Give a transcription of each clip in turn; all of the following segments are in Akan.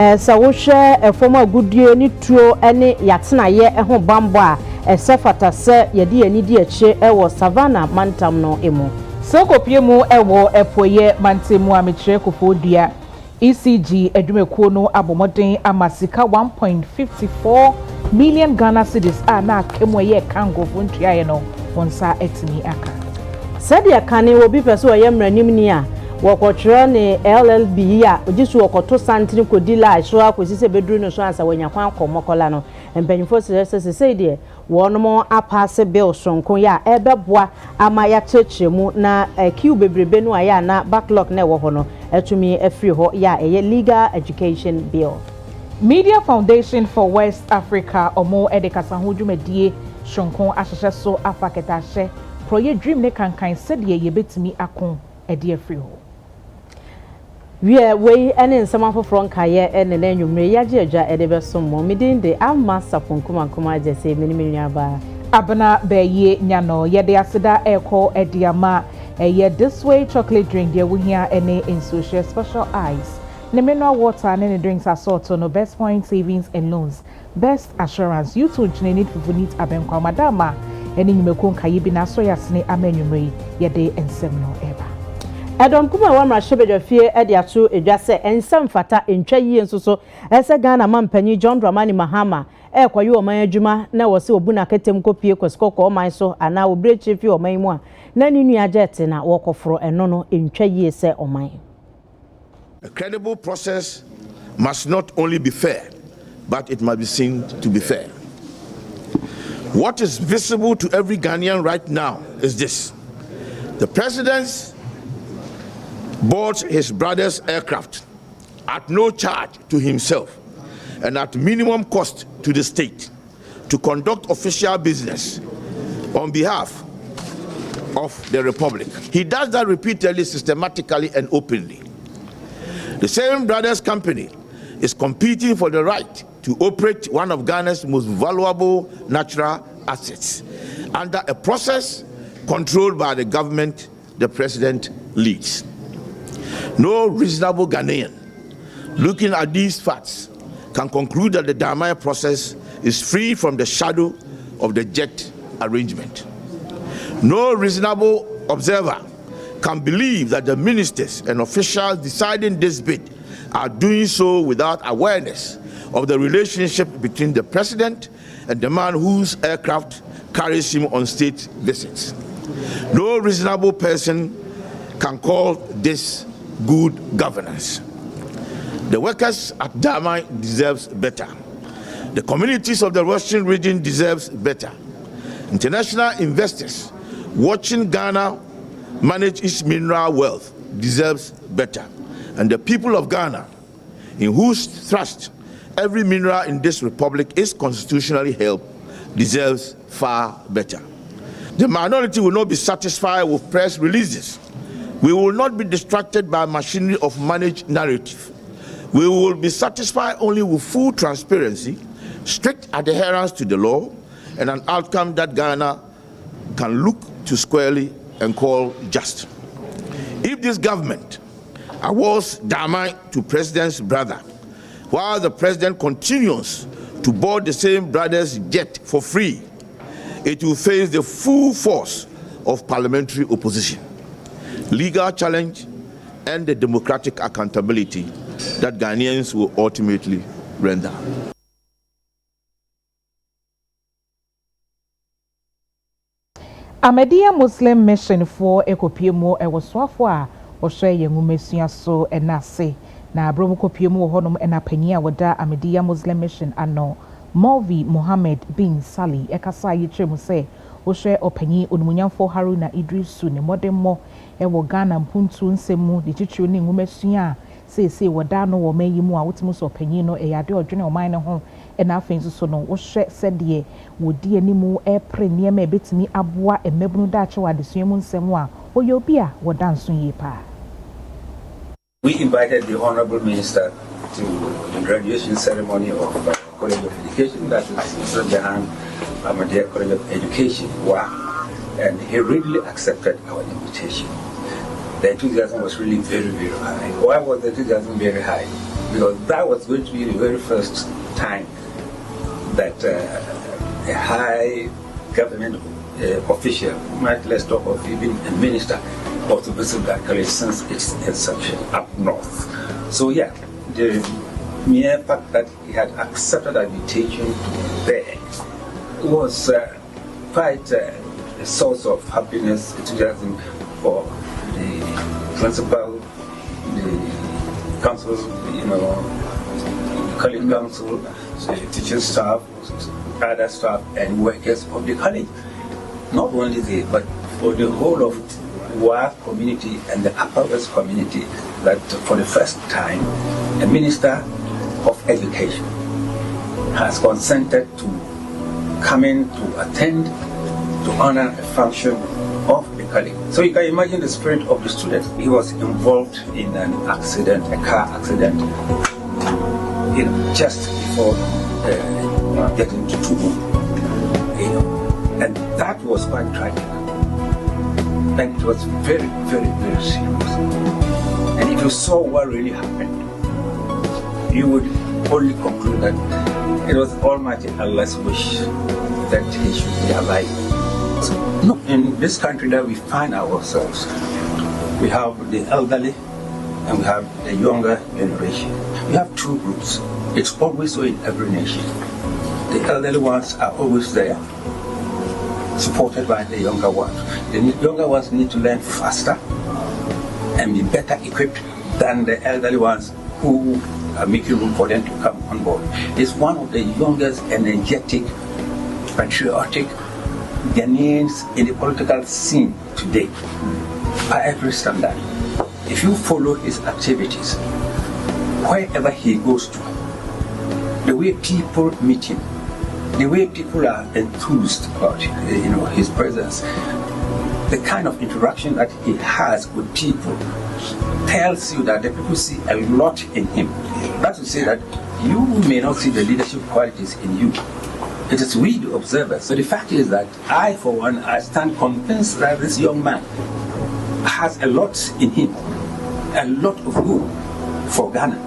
Sa wo hwe former goodie ni tuo ene yatenaye ho bambo a sefata se yede yani di achi wo savannah mantam no emu so kopie mu wo epoye mantemu a mekire kopodua ECG adwumekuo no abomoden amasika 1.54 million Ghana cedis na kemo ye kango funtuaye no wonsa etini aka sade akane obi pese oye mranim ni a wokochro ne LLB ya ojisu wokoto santini kodila so akosi se bedru no so ansa wanyakwan akomokola no empanyfo se de wonomo apase bill sonko ya ebeboa ama ya chechemu na queue bebrebe no aya na backlog na wo ho no etumi afri ho ya eye legal education bill. Media Foundation for West Africa omo edekasa ho dwumadie sonko ahyehye so afaketa hye project dream ne kankan sede ye betimi akon ede afri ho. We ene nsama foforo nkaye ene na nwumre yaje agya edebe sommo midin de amma saponkuma kuma je se mini aba abana beye nyano yede aseda eko ediama eye this way chocolate drink de wohia ene in social special eyes ne mineral water ne drinks assorted no best point savings and loans best assurance you to need for need abenkwa madama ene nyumeko nkaye bi na so yasene amanyumre yede ensem no eba Edom kuma wa mrashebe fie ede ato edwase ensem fata entwa yie nsoso ese Ghana mampanyi John Dramani Mahama ekwayo oman adwuma na wose obuna ketem kopie kweskoko oman so ana obrechi fi oman mu a na ninu agete na wokoforo eno no entwa yie se oman. A credible process must not only be fair, but it must be seen to be fair. What is visible to every Ghanaian right now is this: the president's bought his brother's aircraft at no charge to himself and at minimum cost to the state to conduct official business on behalf of the Republic. He does that repeatedly, systematically, and openly. The same brother's company is competing for the right to operate one of Ghana's most valuable natural assets under a process controlled by the government the president leads. No reasonable Ghanaian looking at these facts can conclude that the Damang process is free from the shadow of the jet arrangement. No reasonable observer can believe that the ministers and officials deciding this bid are doing so without awareness of the relationship between the president and the man whose aircraft carries him on state visits. No reasonable person can call this good governance. The workers at Damang deserves better. The communities of the Western region deserves better. International investors watching Ghana manage its mineral wealth deserves better. And the people of Ghana, in whose trust every mineral in this republic is constitutionally held, deserves far better. The minority will not be satisfied with press releases. We will not be distracted by machinery of managed narrative. We will be satisfied only with full transparency, strict adherence to the law, and an outcome that Ghana can look to squarely and call just. If this government awards Damang to president's brother, while the president continues to board the same brother's jet for free, it will face the full force of parliamentary opposition, legal challenge, and the democratic accountability that Ghanaians will ultimately render. Ahmadiyya Muslim Mission for Ekopiemo Ewoswafo a ohwe yengumesia so enase na abromu kopiemu honum enapania wada Ahmadiyya Muslim Mission ano Molvi Mohammed bin Sali ekasa yitremu se ohwe opanyi onumunyamfo Haruna Idrisu ne modemmo ewo Ghana mpuntu nsemu de chichiru ne ngumesua se wada no wo mayimu a wotimu so opanyi no eyade odwene oman ne ho ena afensu so no ohwe sede wodi animu epre niam ebetimi aboa emebunu dache wadesuemu nsemu a oyobi a wodanso yepa. We invited the Honorable Minister to the graduation ceremony of College of Education, that is Jahan Ahmadiyya College of Education, and he readily accepted our invitation. The enthusiasm was really very, very high. Why was the enthusiasm very high? because that was going to be the very first time that a high government official, much less talk of even a minister, of to visit that college since its inception up north. So yeah, the mere fact that he had accepted an invitation to there was quite a source of happiness, enthusiasm for the principal, the council, the college council, the teaching staff, other staff and workers of the college. Not only they, but for the whole of WAF community and the Upper West community, that for the first time, a minister of education has consented to come in to attend, to honor a function of the college. So you can imagine the spirit of the student. He was involved in an accident, a car accident, just before getting to Tubu, and that was quite tragic. And it was very, very, very serious. And if you saw what really happened, you would only conclude that it was Almighty Allah's wish that he should be alive. So, no, in this country that we find ourselves, we have the elderly and we have the younger generation. We have two groups. It's always so in every nation. The elderly ones are always there, supported by the younger ones. The younger ones need to learn faster and be better equipped than the elderly ones who are making room for them to come on board. It's one of the youngest, energetic, patriotic Ghanaians in the political scene today, by every standard. If you follow his activities, wherever he goes to, the way people meet him, the way people are enthused about his presence, the kind of interaction that he has with people tells you that the people see a lot in him. That's to say that you may not see the leadership qualities in you. It is we, the observers. So the fact is that I, for one, I stand convinced that this young man has a lot in him, a lot of good for Ghana.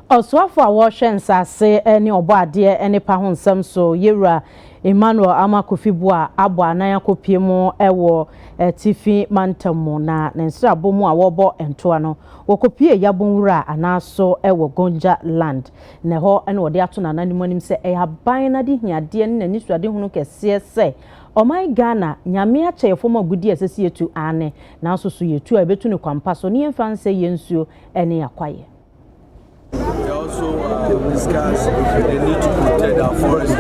Oswafo a wɔhwɛ nsase ne ɔbɔadeɛ ne pa ho nsɛm so yewura Emmanuel Amakofibu a abɔ anan akopie mu ɛwɔ tifi mantam na nsrabo mu a wɔbɔ entoa no wɔkopie yabonwura anaso ɛwɔ Gonja land na hɔ ɛna wɔde ato na nanim anim sɛ ɛyaban na de hiade ne nani suade hunu kɛseɛ sɛ ɔman Ghana nyame akyɛ yɛfom agudi ɛsɛsi yetu ane na nso so yetu a betu ne kwampa so ne yɛmfa nsɛ yensuo ɛne yakwaye. We also discuss the need to protect our forests.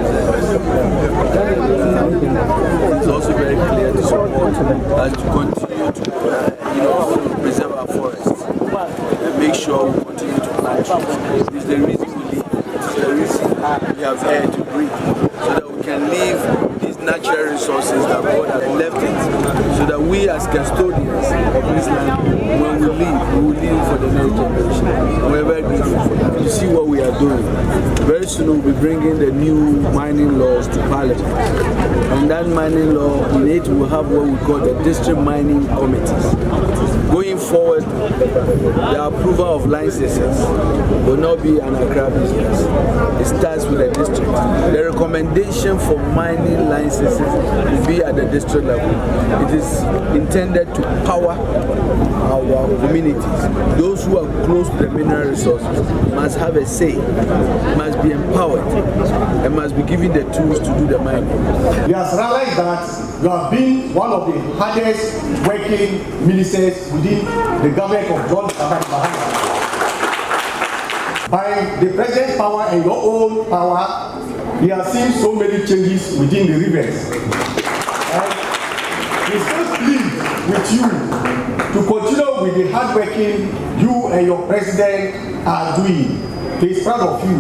It's also very clear to support us to continue to preserve our forests and make sure we continue to plant trees. It's the reason we live. It's the reason we have air to breathe, so that we can leave these natural resources that God has left it, so that we as custodians of this land, when we leave, we will leave for the next generation. We're very grateful for that. You see what we are doing. Very soon we'll be bringing the new mining laws to Parliament. And that mining law, in it will have what we call the district mining committees. Going forward, the approval of licenses will not be an Accra business. It starts with the district. The recommendation for mining licenses will be at the district level. It is intended to power our communities. Those who are close to the mineral resources must have a say, must be empowered, and must be given the tools to do the mining. He has realized that you have been one of the hardest working ministers within the government of John Mahama. By the president's power and your own power, we have seen so many changes within the rivers. And we still plead with you to continue with the hard working you and your president are doing. He is proud of you.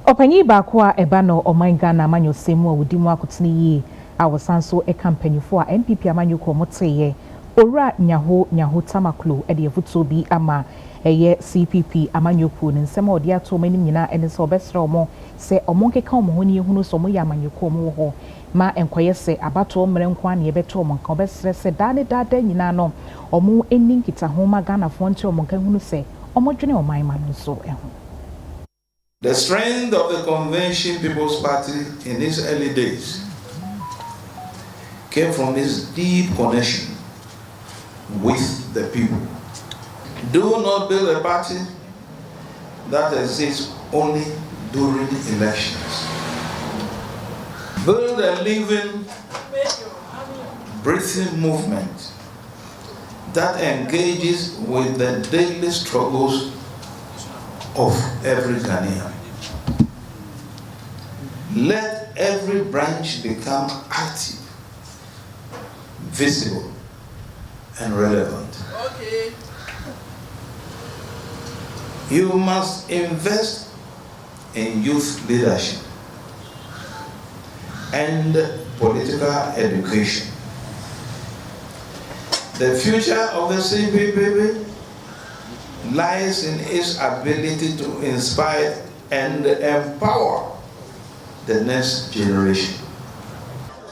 Opanyi bakwa ebano oman Ghana manyo semu awudimu akotene yi awosanso e campaign fo a NPP amanyo ko moteye ora nyaho tamaklo e de efuto bi ama eye CPP amanyo ko ne nsema odi ato manim nyina ene se obesra omo se omo keka omo honi ehunu so mo ya amanyo ko mo ho ma enkoye se abato mmere nkwa na yebeto omonka obesre se dane dada nyina no omo enin kita ho ma Ghana fo nche omonka hunu se omodwene oman ma no so eho. The strength of the Convention People's Party in its early days came from this deep connection with the people. Do not build a party that exists only during elections. Build a living, breathing movement that engages with the daily struggles of every Ghanaian. Let every branch become active, visible, and relevant. Okay. You must invest in youth leadership and political education. The future of the CPP lies in its ability to inspire and empower the next generation.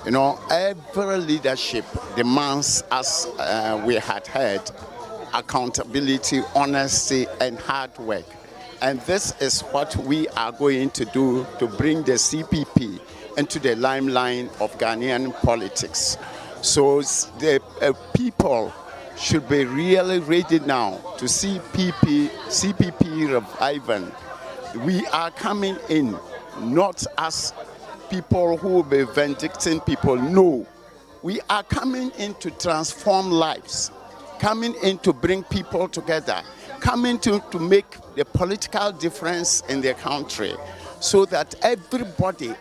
You know, every leadership demands, as we had heard, accountability, honesty, and hard work. And this is what we are going to do to bring the CPP into the limelight of Ghanaian politics. So the people should be really ready now to see CPP reviving. We are coming in not as people who will be vindicting people. No, we are coming in to transform lives, coming in to bring people together, coming to make the political difference in the country, so that everybody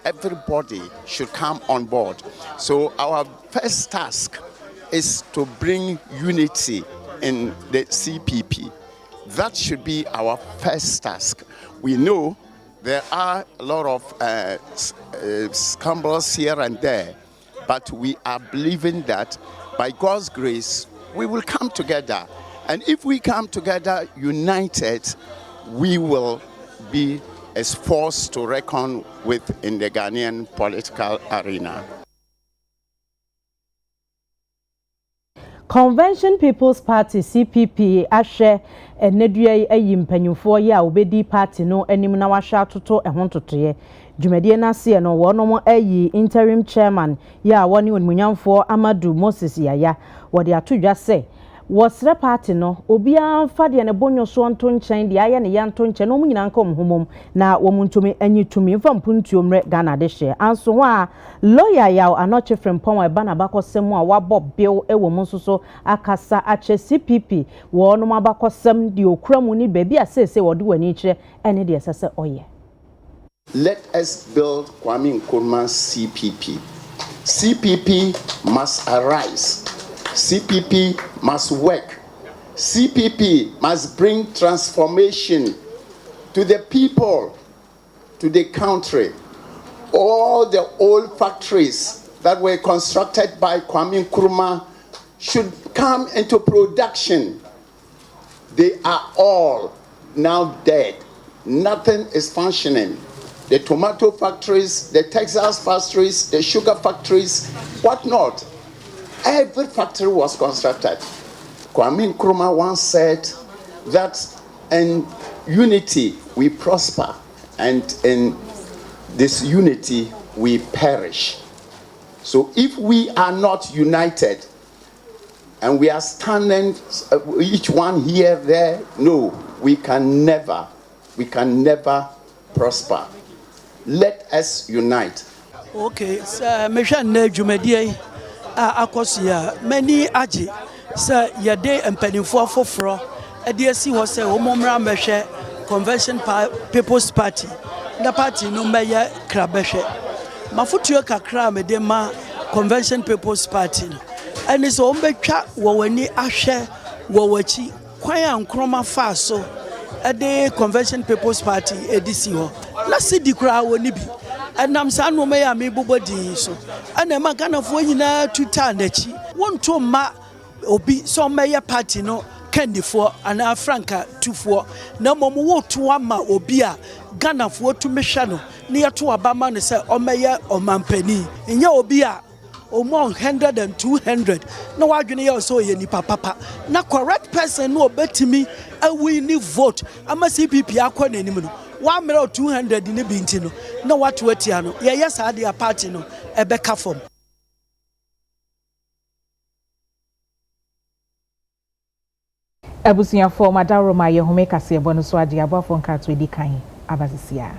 should come on board. So our first task is to bring unity in the CPP. That should be our first task. We know there are a lot of scandals here and there, but we are believing that by God's grace, we will come together. And if we come together united, we will be a force to reckon with in the Ghanaian political arena. Convention People's Party CPP ahwe enedua ayi mpanyufo ye a obedi party no anim na wahwe atoto ehon totoye dwumadie na se no wonom ayi interim chairman ye a woni onmunyamfo Amadu Moses Yaya wode atodwa se wasre party no obia mfa de ne bonyo so nto nchen de aye ne ya nto nchen no munyina nkom homom na womuntumi anyitumi mfa mpuntuo mre Ghana de hye anso ho a lawyer yaw anoche frempon e bana bakosem a wabo bill e wo munsoso akasa ache CPP wonom abakosem de okuramu ni baby asese wode wani kire ene de sese oye. Let us build Kwame Nkrumah's CPP. CPP must arise. CPP must work. CPP must bring transformation to the people, to the country. All the old factories that were constructed by Kwame Nkrumah should come into production. They are all now dead. Nothing is functioning. The tomato factories, the textiles factories, the sugar factories, whatnot. Every factory was constructed. Kwame Nkrumah once said that in unity we prosper, and in this unity we perish. So if we are not united and we are standing each one here, there, no, we can never prosper. Let us unite. Okay, so Meshan Jumedi akosia many aji sa yade empanifo afoforo ediasi ho se omomra mehwe Convention People's Party the party no meye krabehwe mafutuo kakra medema Convention People's Party eni so ombetwa wo wani ahwe wo wachi kwan Nkrumah fa so ede Convention People's Party edisi ho na sidi kra woni bi enam sa no me ya me bobodi so ana maganafo nyina tuta nachi wonto ma obi so meye party no Candyfoɔ anaa Franka tufoɔ na mmom woto ama obi a Ghanafoɔ tumi hwɛ no na yɛto abama no sɛ ɔmɛyɛ ɔmampani nyɛ obi a ɔmo 100 and 200 na wadwene yɛ sɛ ɔyɛ nipa papa na correct person no obetumi awini vote ama CPP akɔ n'anim no wammerɛ 200 ne bi nti no na wato atia no yɛyɛ saa de a party no ɛbɛka fam. Abusuafo Madaroma ye home kase ebo no so ade abafo nkato edi kan abasisia.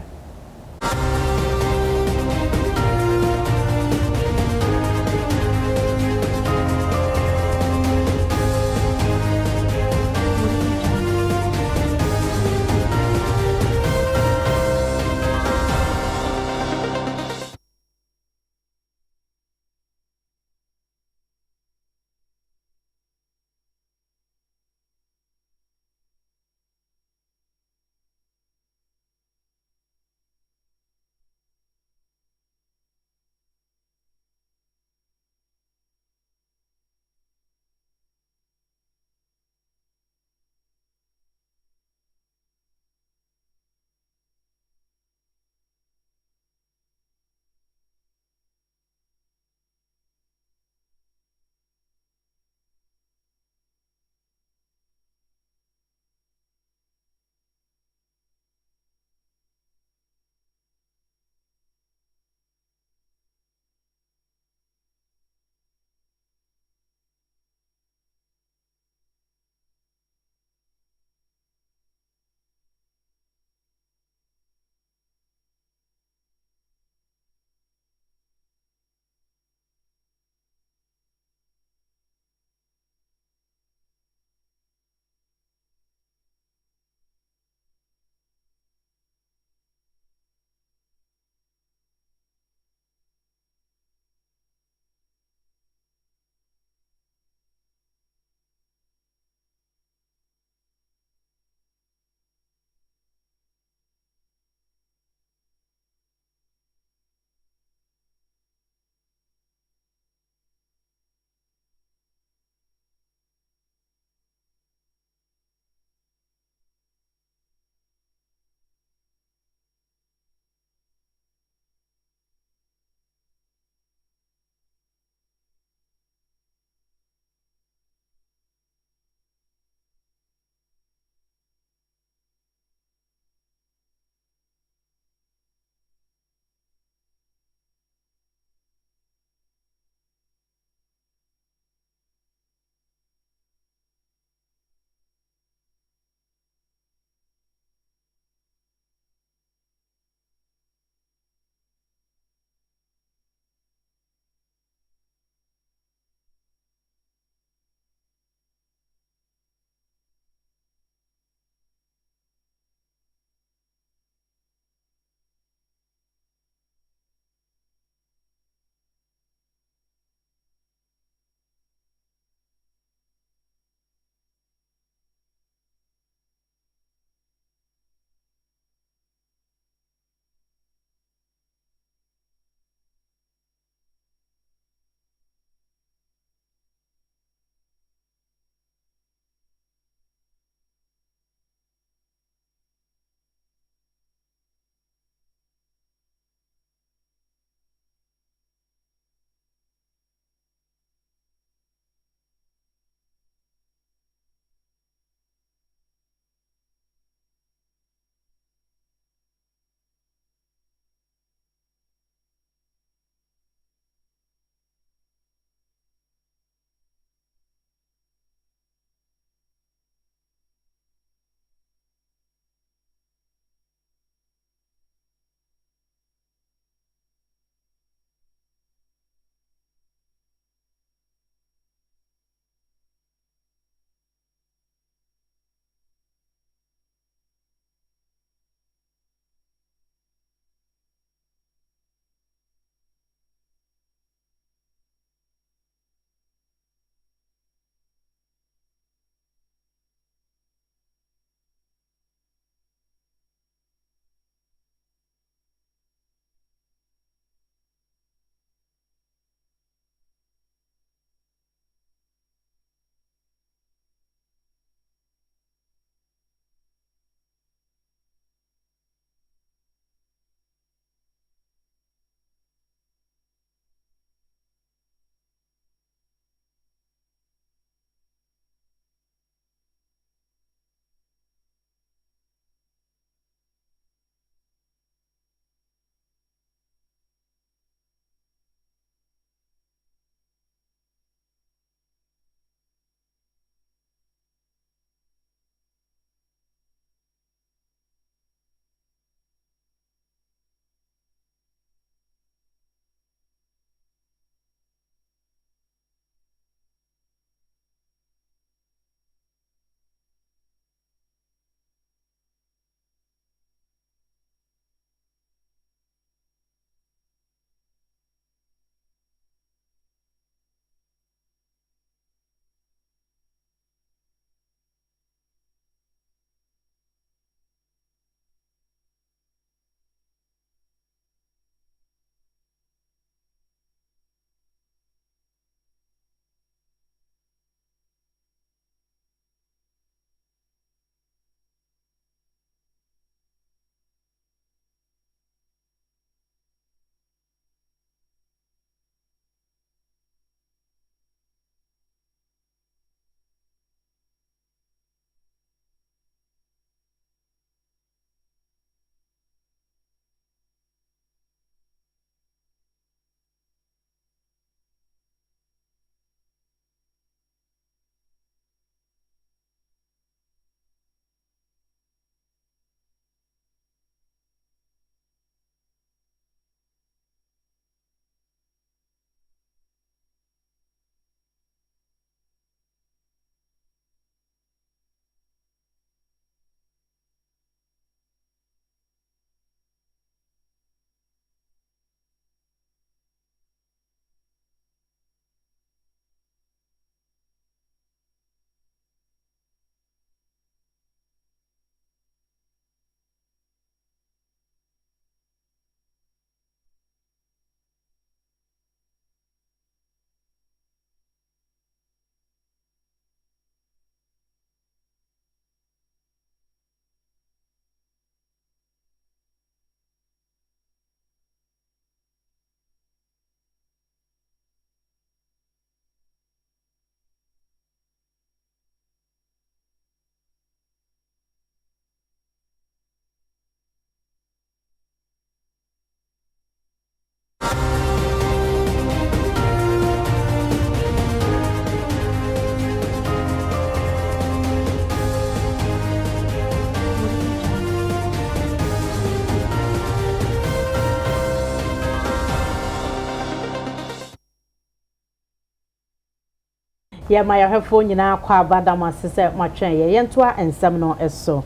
ye ma ye hwefo nyina kwa badama sese matwen ye yentoa ensem no eso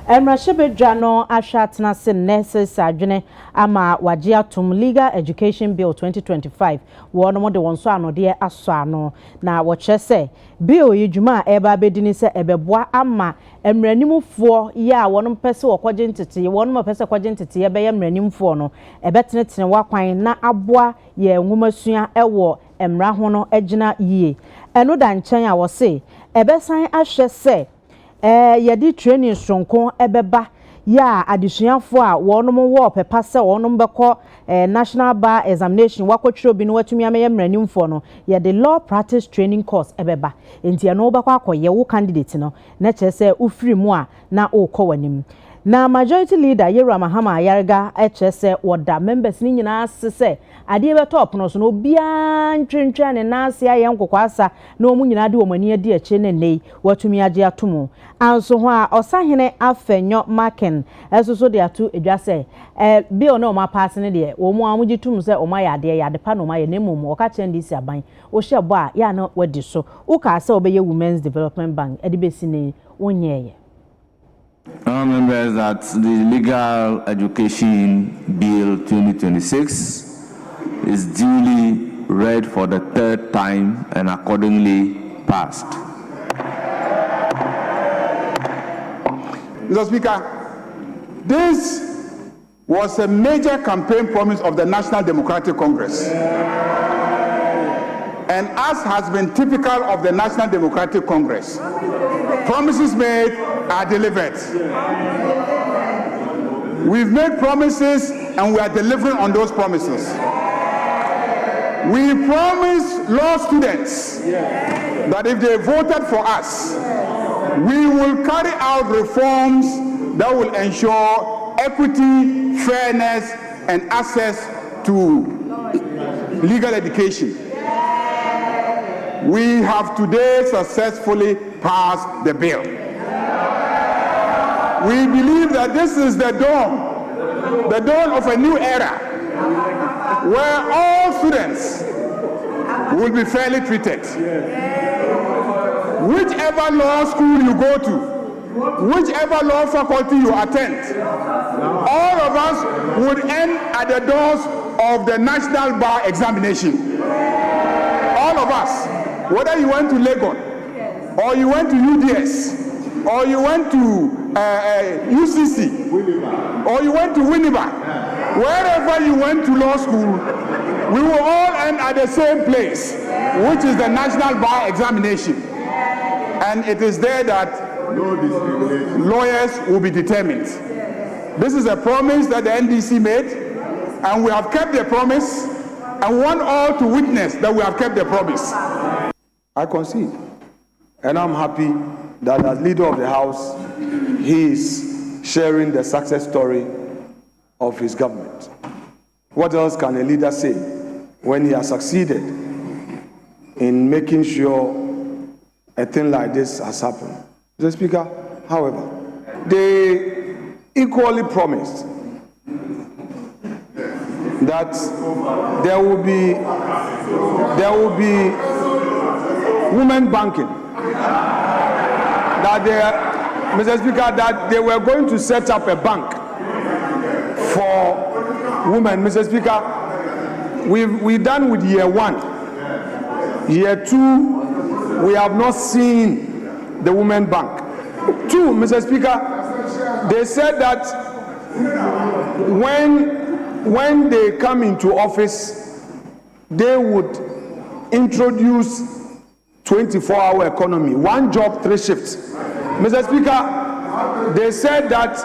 Emrashibedwa no ahwa atena se nurses adwene ama waje atom Legal Education Bill 2025 wono mo de wonso anode aso ano na wo kyerese bill yidwuma eba bedini se ebeboa ama emranimfo ye a wono pese wokwaje ntete wono mo pese kwaje ntete ye be ye emranimfo no ebetenetene wakwan na aboa ye nwomasua ewo emra ho no agina yie eno da nchen a wo se ebesan ahwe se yedi training sonko ebeba ya adesuafo a wonom wo pepa se wonom beko national bar examination wakotwiro bi no watumi ameye mranimfo no yedi law practice training course ebeba enti eno beko akoye wo candidate no na kyerese ufiri mu a na okọ wanim na majority leader Yera Mahama Yarga kyerese woda members ni nyina sese ade be top no so no bia ntwentwa ne nase aye nkokwasa na omu nyina de omani adi ache ne nei watumi age atomo anso ho a osahene afenyo maken esoso de atu edwase bill na o ma pass ne de omu amugitum se o ma yade yade pa no ma ye nemum o ka chen disi aban o hyebo a ya na wadi so o ka se obeye Women's Development Bank edi besi ne onyeye. Members, that the Legal Education Bill 2026 is duly read for the third time and accordingly passed. Mr. Speaker, this was a major campaign promise of the National Democratic Congress. And as has been typical of the National Democratic Congress, promises made are delivered. We've made promises and we are delivering on those promises. We promised law students that if they voted for us, we will carry out reforms that will ensure equity, fairness, and access to legal education. We have today successfully passed the bill. We believe that this is the dawn of a new era, where all students will be fairly treated. Whichever law school you go to, whichever law faculty you attend, all of us would end at the doors of the National Bar Examination. All of us, whether you went to Legon, or you went to UDS, or you went to UCC, or you went to Winneba, wherever you went to law school, we will all end at the same place, which is the National Bar Examination. And it is there that lawyers will be determined. This is a promise that the NDC made, and we have kept the promise, and want all to witness that we have kept the promise. I concede, and I'm happy that as leader of the House, he is sharing the success story of his government. What else can a leader say when he has succeeded in making sure a thing like this has happened? Mr. Speaker, however, they equally promised that there will be women banking. That Mr. Speaker, that they were going to set up a bank for women. Mr. Speaker, we've done with year one. Year two, we have not seen the women bank. Two, Mr. Speaker, they said that when they come into office, they would introduce 24-hour economy, one job, 3 shifts. Mr. Speaker, they said that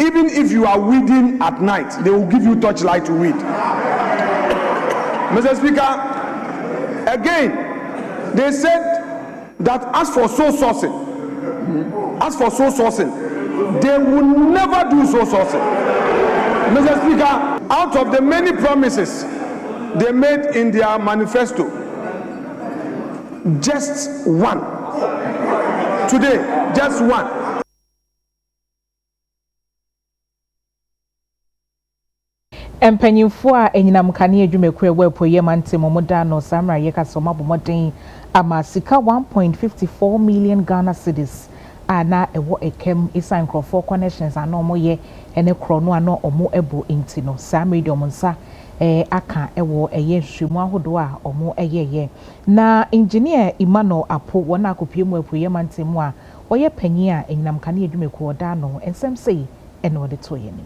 even if you are weeding at night, they will give you torchlight to weed. Mr. Speaker, again, they said that as for source sourcing, they will never do source sourcing. Mr. Speaker, out of the many promises they made in their manifesto, just one. Today, just one. Empanyinfo a enyinam kane adwumakuo ewo apoye mante momoda no samra yekasoma bomoden ama sika 1.54 million Ghana cedis ana ewo ekem isan crofo connections ana omoye ene krono ana omo ebo enti no samre de omonsa aka ewo eye hwemu ahodo a omo eyeye na engineer Imano Apo wona akopie mu apoye mante mu a oye panyin a enyinam kane adwumakuo oda no ensem sei ene ode toye ni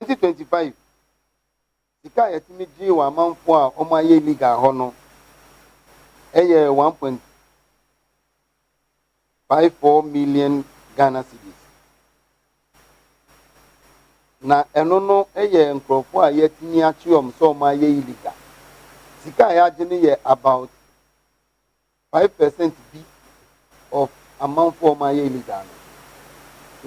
2025 Sika yetimi ji wa manfo a omaye liga ho no eye 1.54 million Ghana cedis na eno no eye nkrofo a yetimi achiom so omaye liga sika ya gine ye about 5% b of amount for omaye liga no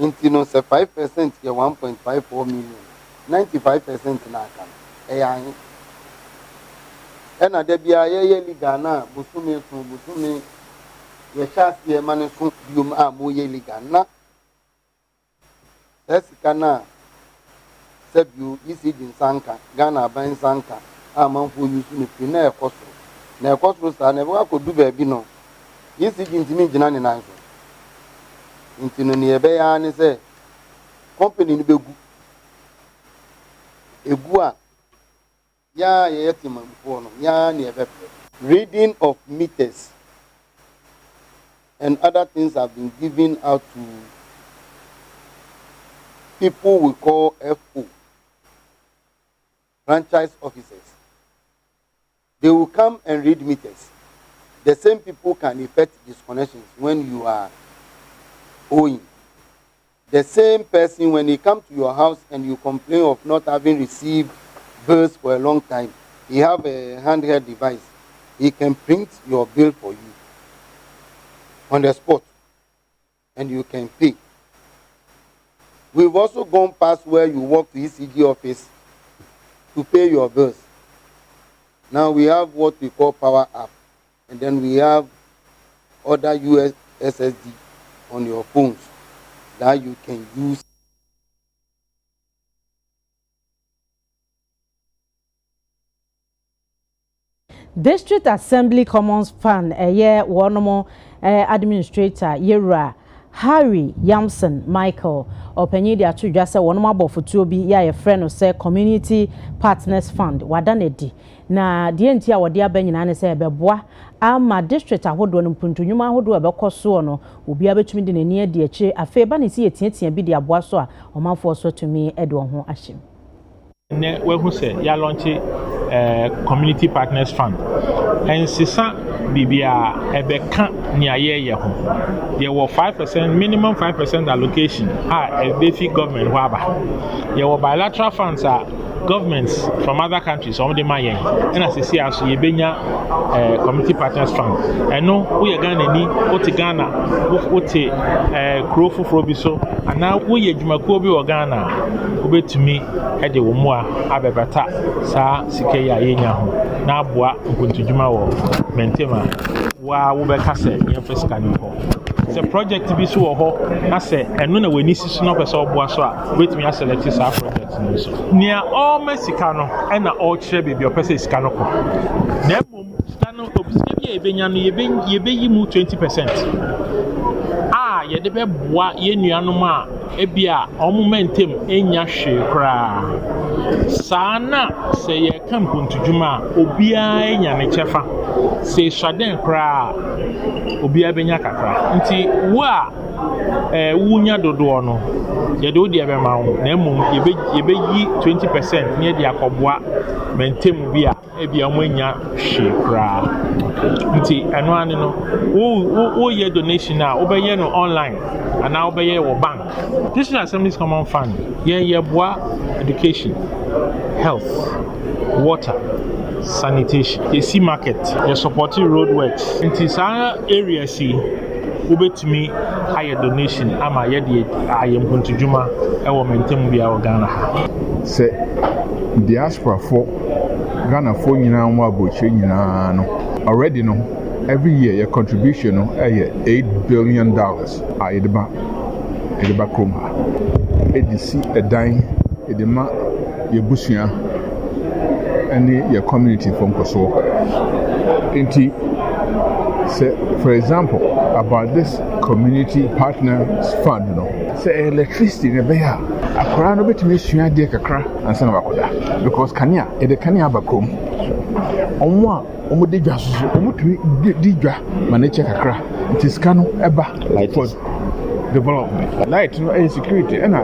inti no se 5% ye 1.54 million 95% na aka eyan ena de bia ye liga na busumi ye chasi e mane so biom a mo ye liga na esika na sebio isi din sanka Ghana ban sanka a manfo yusu ni fi na ekoso sa na ba ko du ba bi no isi din timi gina ne nan so intino ne ebe ya ne se company ni begu egua ya yetima before no ya ne ebe reading of meters and other things have been given out to people we call FO, franchise officers. They will come and read meters. The same people can effect disconnections when you are owing. The same person, when he comes to your house and you complain of not having received bills for a long time, he have a handheld device. He can print your bill for you on the spot, and you can pay. We've also gone past where you walk to ECG office to pay your bills. Now we have what we call Power App, and then we have other USSD on your phones that you can use. District Assembly Commons Fund one more administrator Yera Harry Yamson Michael openye dia tudwa se one more abofotuo bi ya ye friend no say Community Partners Fund wadanedi na die ntia wode abanyina ne se ebeboa ama district ahodo no mpuntunwuma ahodo ebekoso no obi abetumi de nani adi achi afa ba ne si yetiatia bi de aboa so a omanfo so tumi edo ho ahyem ne wehu se ya launch Community Partners Fund and sisa bibia ebeka ni ayeye ho there were 5% minimum 5% allocation a befi government ho aba there were bilateral funds governments from other countries some of them ayen and as see as ye benya Community Partners Fund and no we Ghana ni oti Ghana oti krofo frobiso and now we adwumakuo bi wo Ghana obetumi e de wo mu a abebata sa sike ya yenya ho na aboa nkontudwuma wo mentema wa wo be kase ye fiscal ni ho the project bi so wo ho na se eno na wani sisu no pese oboa so a wetumi select sa project ni so nia all mesika no e na all kire bibio pese sika no ko na mom sika no obisika bi ebenya no yebe yi mu 20% ye de be boa ye nuanom a ebia omumentem enya hwe kra sana se ye kampontudwuma obia enya ne chefa se swaden kra obia benya kakra nti wo a wunya dodo no ye de odi ebe ma wo na mum yebe yi 20% ne de akoboa mentem bia ebia mo enya hwe kra nti eno ane no wo ye donation a obeye no online and now obeye wo bank. District Assembly's Common Fund ye boa education, health, water, sanitation, the sea market, the supporting roadworks. Nti sa area see ubetumi higher donation ama ye de ayem kontujuma e wo mentem bia wo Ghana ha. Se diaspora for Ghana for nyina mo aboche nyina no already no every year your contribution no $8 billion edeba kroma edisi edan edema yebusua any your community from Kosovo. Say, for example, about this community partners fund, say electricity in a bear. A crown of it makes you idea and son of Akoda because Kanya, the Kanya Bakum. On one, Omudija, Omudija, Manager Kakra, it is Kano Eba for development. Light, security, and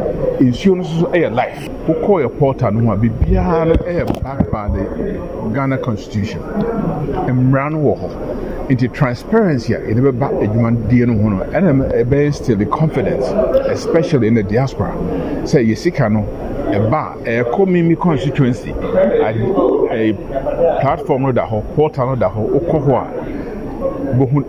insurance air life. Who call your portal no be air backed by the Ghana Constitution and Brown War. Into transparency, it never back a human DNA, and based still the confidence, especially in the diaspora. Say, Yesikano, a bar, a community constituency, a platform that whole portal that whole Okohua,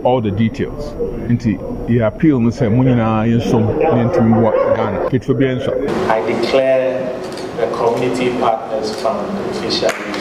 all the details. Into the appeal, no say, Munina, in some into what Ghana, it will be answered. I declare the Community Partners Fund officially.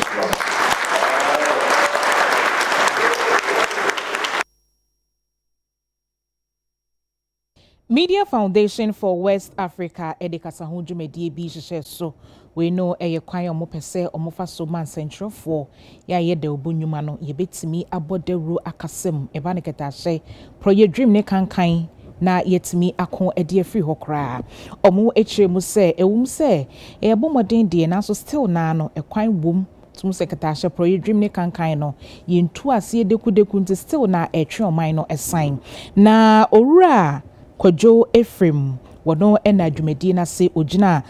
Media Foundation for West Africa edekasa ho dwumedie bi hyehyɛ so we know eye kwan omo pese omo fa so man central for ya ye de obunwuma no ye betimi abodawru akasem eba ne ketahye project dream ne kankan na yetimi akon ede afri ho kra omo echire mu se ewum se e bomoden de na so still na no ekwan wom tum sekretary project dream ne kankan no yentu ase deku nti still na etwe oman no esign na owura Kojo Ephraim wono ena dwumedi na se ogina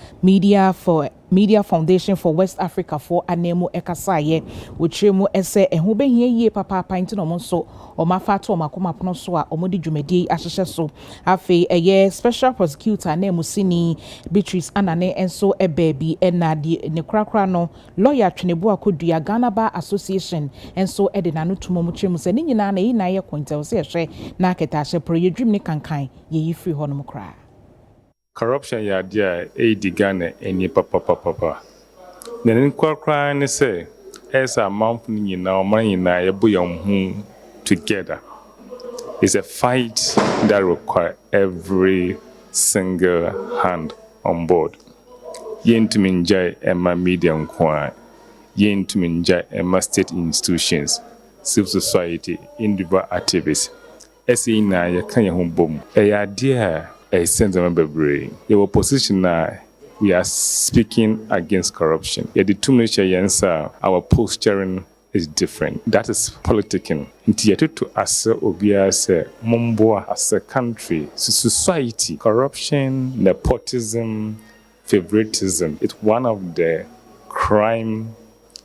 Media Foundation for West Africa for anemo ekasaye wochiremu ese eho behie yie papa pint no monso o mafato makoma pono so a omodi dwumedi ahyehye so afi eye special prosecutor na emusini Beatrice Anane enso ebabi ena di ne krakra no lawyer Twenebo Akodua Ghana Bar Association enso ede nanu tumo mu chiremu se ni nyina na yi na ye kwintel se ehwe na ketashe proyedwim ne kankan ye yi free honom kra. Corruption ya dia di Ghana eni papa. Nene kwakra ne say esa amount ni na o man na ye boyam together. It's a fight that requires every single hand on board. Yentuminja Emma media nkwa. Yentuminja Emma state institutions, civil society, individual activists. Esi na ye kan ye ho bom. Ya dia a sense of brain. Your position now, we are speaking against corruption. Yet the two nations, our posturing is different. That is politicking. Intiated to us, obvious, Momboa as a country, society, corruption, nepotism, favoritism. It's one of the crime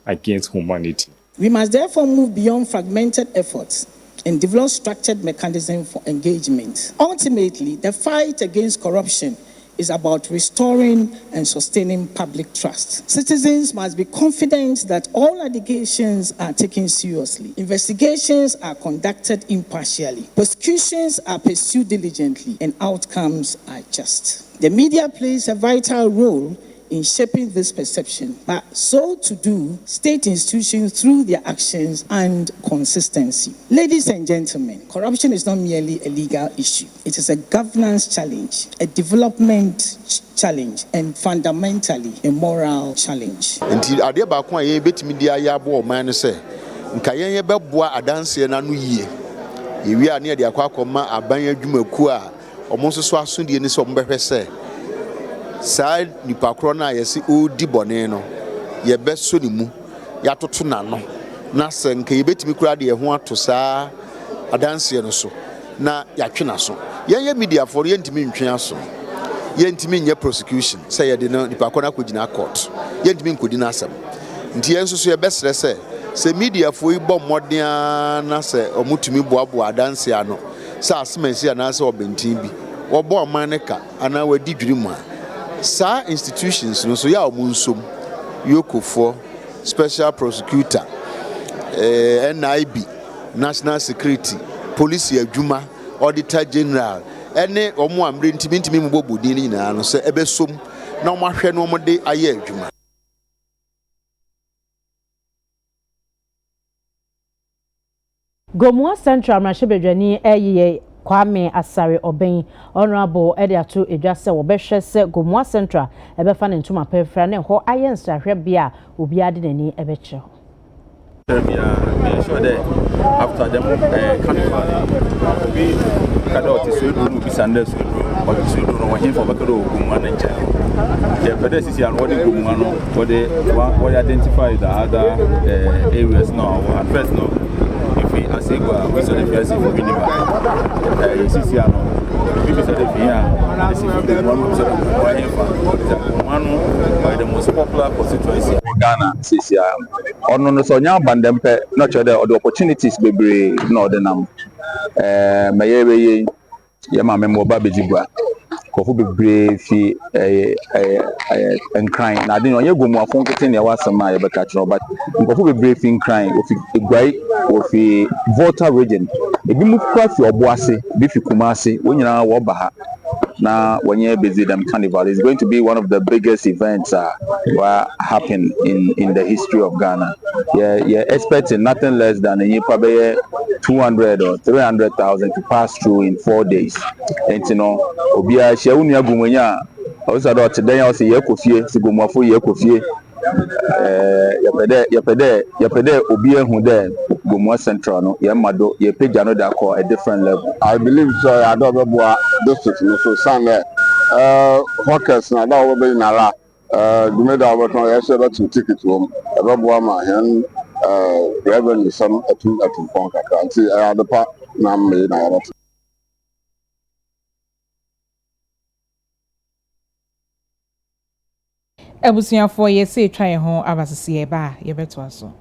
against humanity. We must therefore move beyond fragmented efforts and develop structured mechanisms for engagement. Ultimately, the fight against corruption is about restoring and sustaining public trust. Citizens must be confident that all allegations are taken seriously. Investigations are conducted impartially. Prosecutions are pursued diligently, and outcomes are just. The media plays a vital role in shaping this perception, but so to do state institutions through their actions and consistency. Ladies and gentlemen, corruption is not merely a legal issue. It is a governance challenge, a development challenge, and fundamentally a moral challenge. Nti ade ba ko aye betimi dia ya bo man no se nka yen ye beboa adanse na no yie yewi ane de akwa aban adwumaku a omo so so asodie ni se omo behwe se sa nipa kro na yesi odi bone no ye beso ni mu ya toto na no na se nka ye betimi kura de ho ato sa adanse no so na ya twena so ye media for ye ntimi ntwe aso ye ntimi nye prosecution say ye de no nipa kro na kogina court ye ntimi nkodi na asem nti ye nso so ye besre se media for ibo modern na se omutumi boaboa adanse ano sa asmensi ana se obentin bi obo omaneka ana wadi dwirimu a sa institutions no so ya omunsom yokofo special prosecutor NIB national security police adwuma auditor general ene omo amre ntimi mbobodi ni nyina no se ebesom na omo ahwe no omo de aye adwuma. Gomua Central Mashebedwani eye Kwame Asare Oben Honorable Ediato Edwase wobehwe se Gomua Central ebefa ne ntuma pefra ne ho ayensa hwe bia obi ade nani ebeche. Make sure that after them carnival, we can do this. We do be Sunday, or this we do no one for Bakado Guman and Channel. The pedestrians are already Gumano, but they identify the other areas now. At first, no. If we as we saw the first if we never, CCR. We saw the here. This is the one who said one by the most popular constituency. Ghana, CCR. Ono no so nya bandempe no chode the opportunities bebre no de nam mayebe ye ma memo ba bejibwa kofu bebre fi enkran na de no ye gomu afon kete ne wasema ye beka chro but kofu bebre fi enkran ofi egwai ofi Volta region ebi mu kwa fi oboase bi fi kumase wonyina wo ba ha now when you busy them carnival is going to be one of the biggest events will happen in the history of Ghana. Yeah, expecting nothing less than a probably 200 or 300,000 to pass through in 4 days. And you know, obia sheunia gumunya also do today also ye kofie sigumafo ye kofie yapede obia hu there Gomwa Central no yamado ye page another call a different level. I believe so. I don't know district so Sunday hawkers na da obo be nara the meda obo ton ye se to ticket home e be boa ma hen revenue some atu pon kaka nti adepa na me na ya. Ebusuafo ye se twa ye ho abasese ye ba ye beto aso.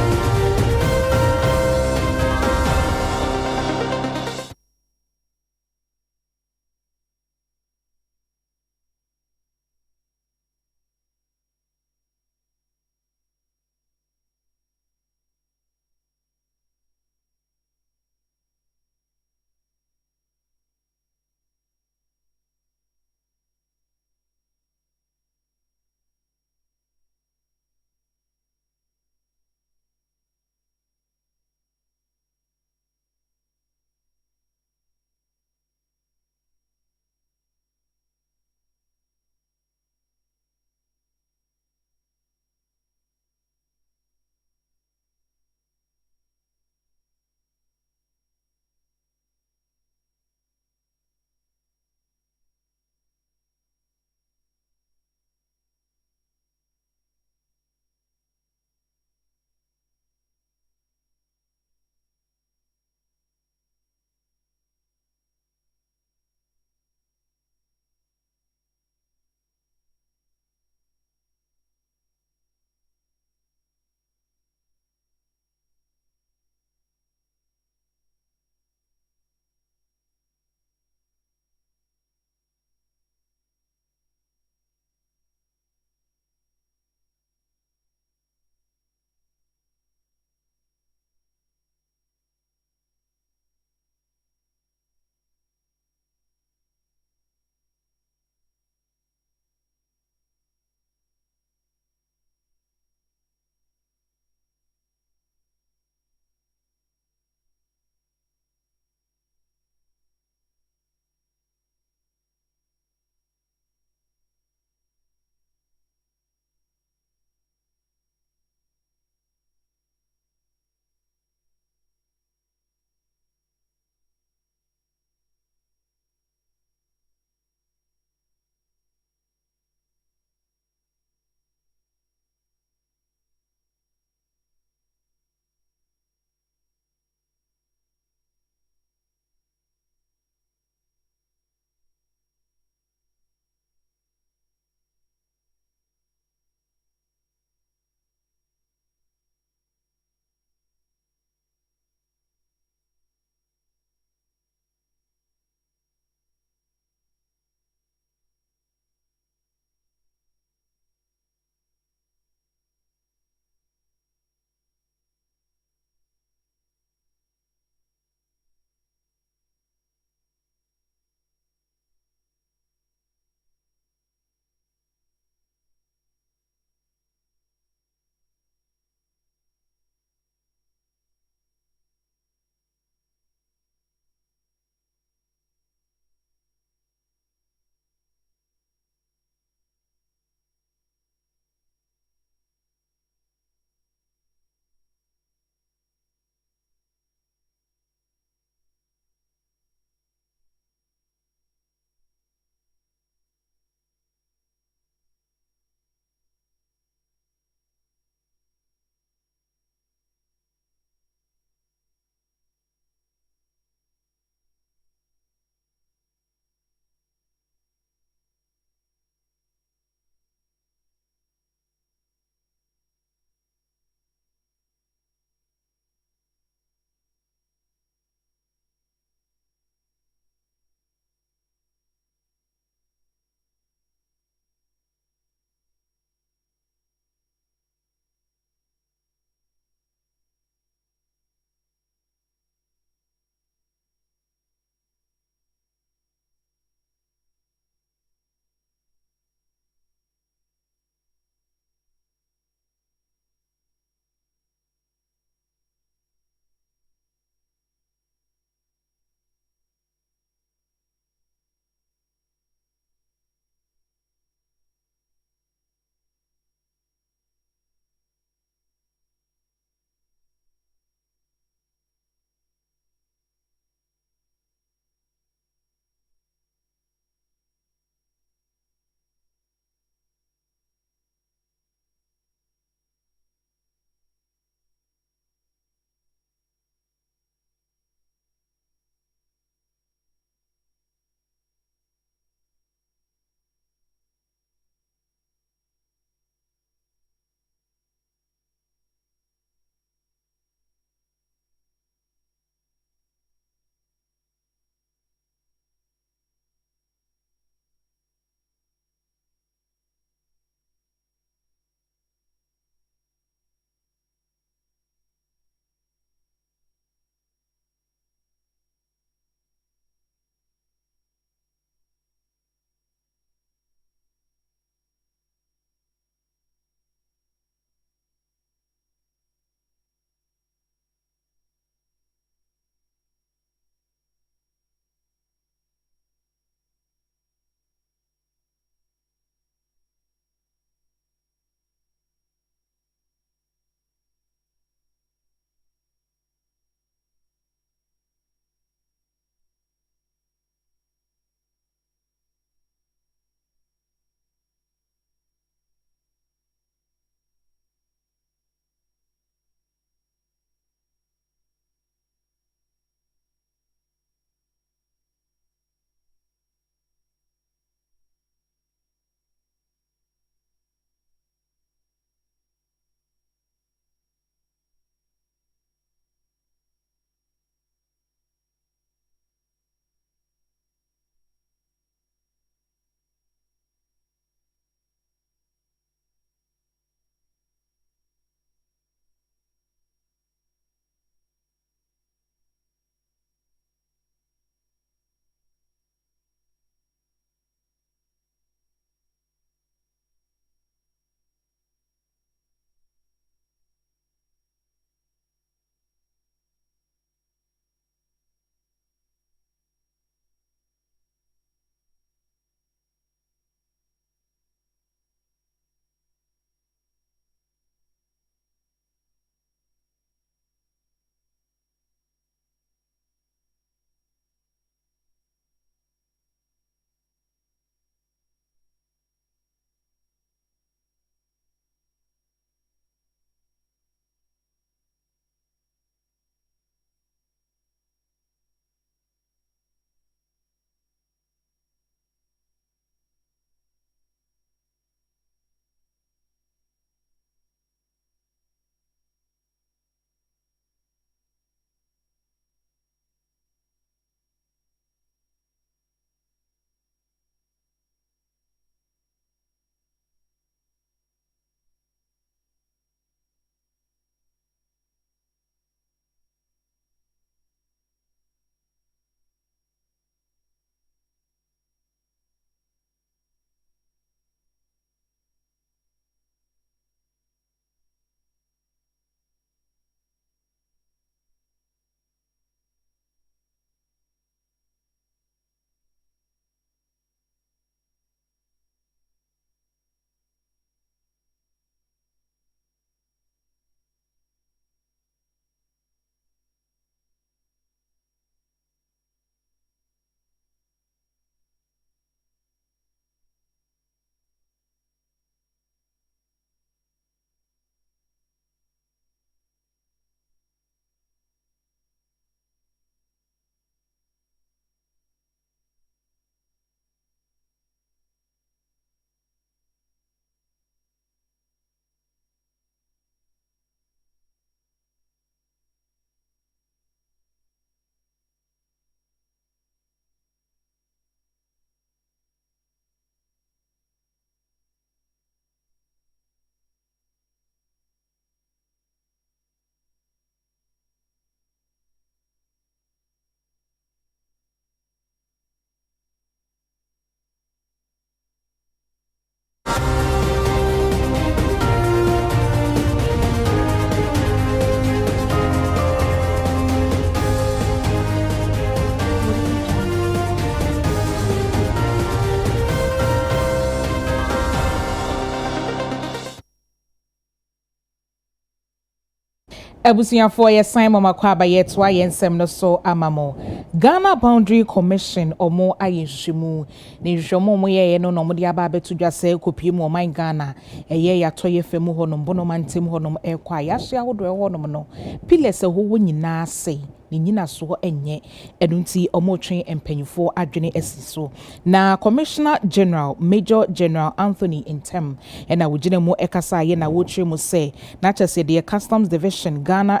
Ebusiafo ye sign mama kwa ba ye twa ye nsem no so amamo. Ghana Boundary Commission omo ayehwemu. Ne hwemo mo ye no no mo de aba betu dwase kopie mu oman Ghana. Eye ya toye femu honom bono mantem honom ekwa ya hye ahodo honom no. Piles ho nyina sei. Nyina so enye edunti omotwen empanyufo adwene esiso na Commissioner General Major General Anthony Intem ena wogine mu ekasa ye na wotwe mu se na chese de Customs Division Ghana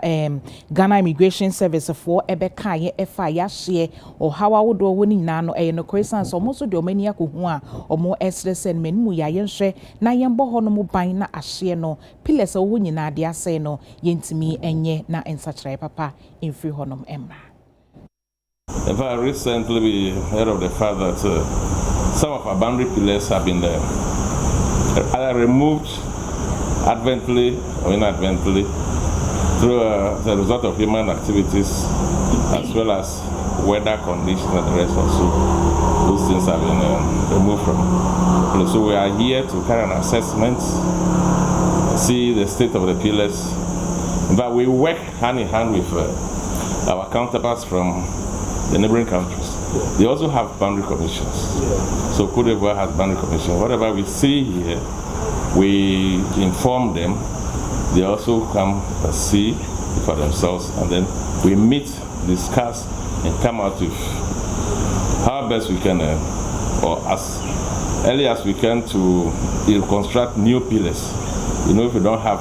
Immigration Service for ebeka ye efa ya hye o hawa wodo woni nyina no no kresan so mo so de omani akohu a omo esresen menmu ya yenhwe na yembo ho no mu ban na ahye no piles wo nyina de ase no yentimi enye na ensachrai papa infri honom emma. Very recently we heard of the fact that some of our boundary pillars have been either removed advently or inadvertently through the result of human activities as well as weather conditions and the rest also. Those things have been removed from. So we are here to carry an assessment, see the state of the pillars. But we work hand in hand with our counterparts from the neighboring countries. They also have boundary commissions. So Côte d'Ivoire has boundary commission. Whatever we see here, we inform them. They also come and see for themselves, and then we meet, discuss, and come out with how best we can, or as early as we can, to construct new pillars. You know, if you don't have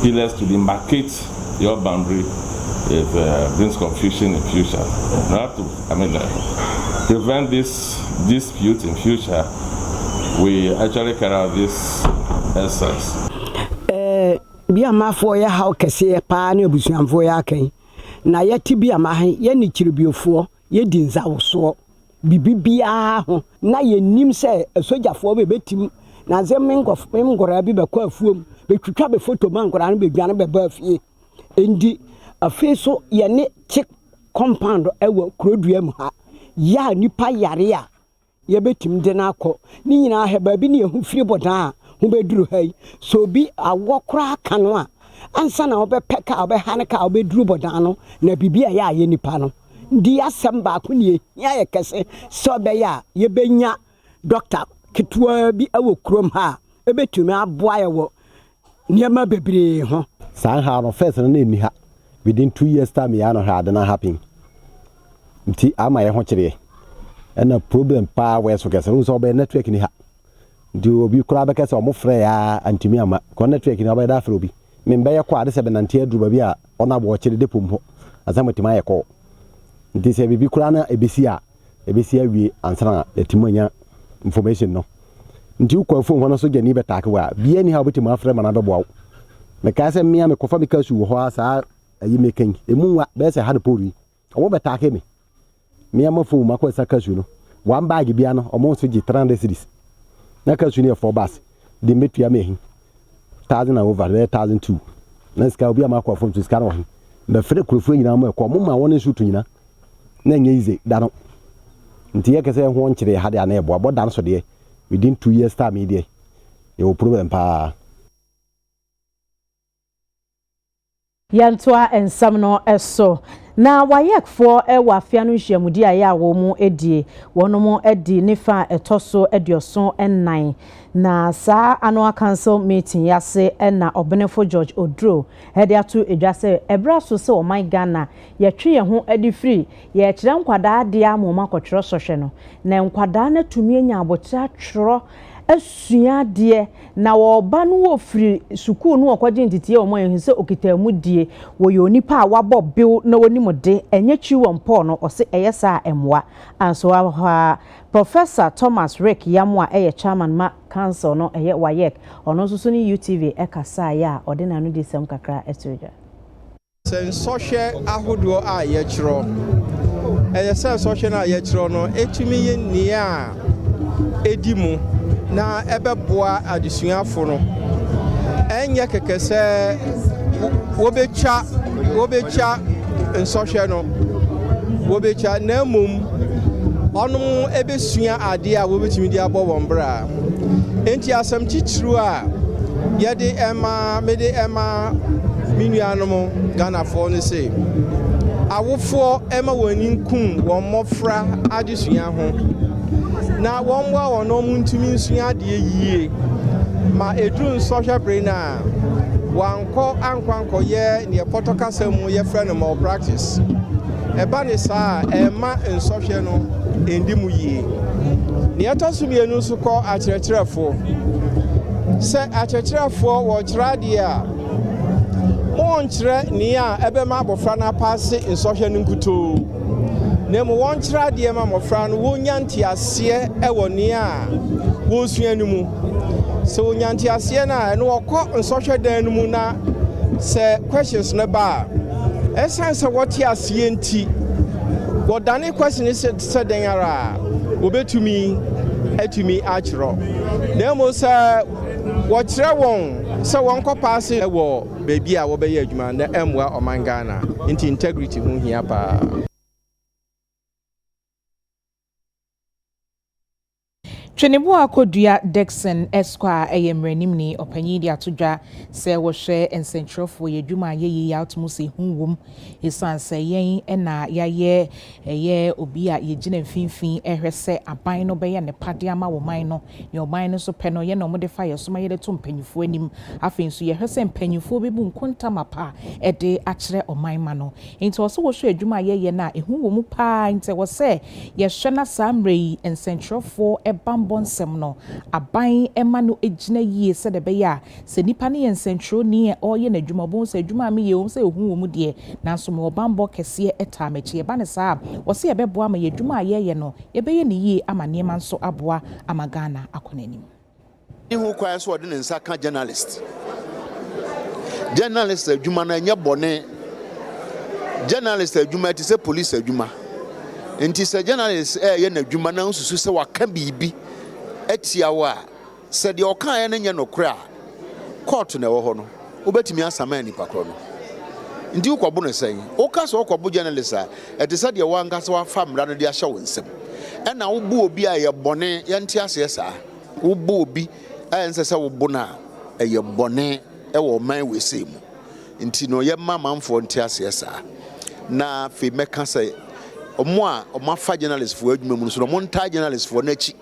pillars to demarcate your boundary, it brings confusion in future. Not to, prevent this dispute in future, we actually carry out this exercise. Bia ma for ya how kese pa na abusuamfo ya kan na yati bia ma han ye ni kiribiofo ye dinza woso bibibia ho na ye nim se sojafo be betim na ze mengora bi be kwa afuom betwitwa be photo mangora no be dwane be ba afie endi afi so ye ne chick compound ewo kroduam ha ya nipa yare a ye betim de na akọ ni nyina ha ba bi ne ehu firi bodan hu beduru hai so bi awokra kanu a ansa na obepeka obehaneka obeduru bodan no na bibia ya ye nipa no ndi asem ba ko ne ya ye kese so be ya ye benya doctor ketwa bi awo krom ha ebetumi aboa ye wo niema bebre ho san ha no first na ni ha within 2 years time ya no ha na happen nti ama ye ho kire na problem pa we so kese so be network ni ha ndi obi kura be kese o mo frɛ ya antimi ama ko network ni obeda frɛ obi membe ye kwa de se be nante aduru ba bi a ona bo kire depom ho azamotima ye ko nti se bibi kura na ebesi awie ansana etimanya information no nti ukwa phone ho no so gani betake wa bia ni ha obetima frɛ ma na be boawo me ka se mia me kofa me kasu ho asa ayi mekan emunwa be se ha de pori owo betake me mia ma phone ma ko sa kasu no one bag bia no omo so gi 300 cedis na kasu ni 4 bus de metua me hin 1000 over 1002 na ska obi ama ko phone to ska no hin be frɛ kurofo nyina ma ko mo ma won su to nyina na nye ize da no nti ye kese ho nkyere ha de ana ebo aboda no so de within 2 years time de e wo problem pa yantoa ensam no eso na wayekfo ewa afia no hyiamudi aye a wo mu edie wono edi nifa etoso edioso ennan na saa annual council meeting yase na obenefo George Odro hede atu edwase ebra so se o my Ghana yetwe ye ho edi free ye kire nkwada ade amoma kotwero sohwe no na nkwada na tumi anya abotira twero asua de na wo ba no wo firi sukuu no okwaje ntiti e o mo ehise okitamu die wo yo nipa a wabọ bill na woni mo de enye chiwo mpo no o se eyesa emwa anso ha Professor Thomas Rick Yamwa eye chairman ma council no eye wayek ono nso ni UTV ekasa ya odena no disem kakra esoja sensoshe ahodo a ye kiro eye sensoshe na ye kiro no etumi ye nia edimu na ebeboa adesuafo no enye kekese wobecha nsoshe no wobecha na mum onum ebesua ade a wobetimi di abo wombra enti asam chichiru a yede ema mede ema nuanom Ghanafoɔ no say awofoɔ ɛma wɔn kum wɔn mmɔfra adesua ho na wɔn mmoa wɔn ntumi nsua adeɛ yie ma eduru nsɔhwɛ bere na ankɔyɛ ne pɔtɔkasa mu yɛfrɛ no malpractice ɛba ne saa ɛma nsɔhwɛ no endi mu yie ne ɛtɔ so mmienu nso kɔ akyerɛkyerɛfoɔ sɛ akyerɛkyerɛfoɔ wɔkyerɛ adeɛ a wɔnkyerɛ ne a ɛbɛma abɔfra no apaase nsɔhwɛ no nkutoo na mu wɔnkyerɛ adeɛ ma mmɔfra no wɔnya nteaseɛ ɛwɔ ne a wɔsua no mu sɛ wɔnya nteaseɛ no a ɛno wɔkɔ nsɔhwɛ dan no mu na sɛ questions no ba a ɛsiane sɛ wɔte aseɛ nti wɔdane question sɛ dan ara a wɔbɛtumi akyerɛ na mmom sɛ wɔkyerɛ wɔn sɛ wɔnkɔ paase wɔ baabi a wɔbɛyɛ adwuma na ɛmmoa ɔman Ghana nti integrity ho hia paa. Twenibu akodua Dexon Esquire ɛyɛ mmeranimni ɔpanyin de atodwa sɛ wɔhwɛ nsɛnkyerɛfoɔ yɛ adwuma yɛyi outmu sɛ hu wom esan sɛ yɛn ɛna yɛayɛ ɛyɛ obi a yɛgyina mfimfin ɛhwɛ sɛ aban no bɛyɛ ne pade ama wɔ man no ne ɔman no so pɛ no yɛ na ɔmo de fa yɛ soma yɛde to mpanyinfoɔ anim afei nso yɛhwɛ sɛ mpanyinfoɔ bɛbu nkontam apa ɛde akyerɛ ɔman ma no nti wɔso wɔhwɛ adwuma yɛyɛ na ehu wɔ mu paa nti wɔsɛ yɛhwɛ na saa mmerɛ yi nsɛnkyerɛfoɔ ɛbam bonsem no aban ema no ejina yie se de be ya se nipa ne nsentro ni oyɛ n'adwuma bon se adwuma me ye wo se ehu wo mu de nanso me obambo kese eta mechi eba ne saa wo se yebeboa ma ye adwuma ye no yebɛyɛ ne yie ama nneɛma nso aboa ama Ghana akonanim ni hu kwan so ɔde ne nsa ka journalist adwuma na nya bɔne journalist adwuma ti se police adwuma nti se journalist ye na adwuma na nsusu se waka bibi etiawa sɛ de ɔkan ye na nya nokora court na ɛwɔ hɔ no wobɛtumi asama nipa kro no nti ukɔbo no sɛn woka sɛ ukɔbo journalist a ɛte sɛ de wanka sɛ wafa mmra no de ahyɛ wo nsɛm ɛna wobu obi a yɛ bɔne yɛnte asɛ saa wobu obi a ɛnsɛ sɛ wobu na ɛyɛ bɔne ɛwɔ man wese mu nti no yɛ mamamfo nte asɛ saa na fe mɛka sɛ ɔmo a ɔmo afa journalist fo adwuma mu so ɔmo nta journalist fo na akyi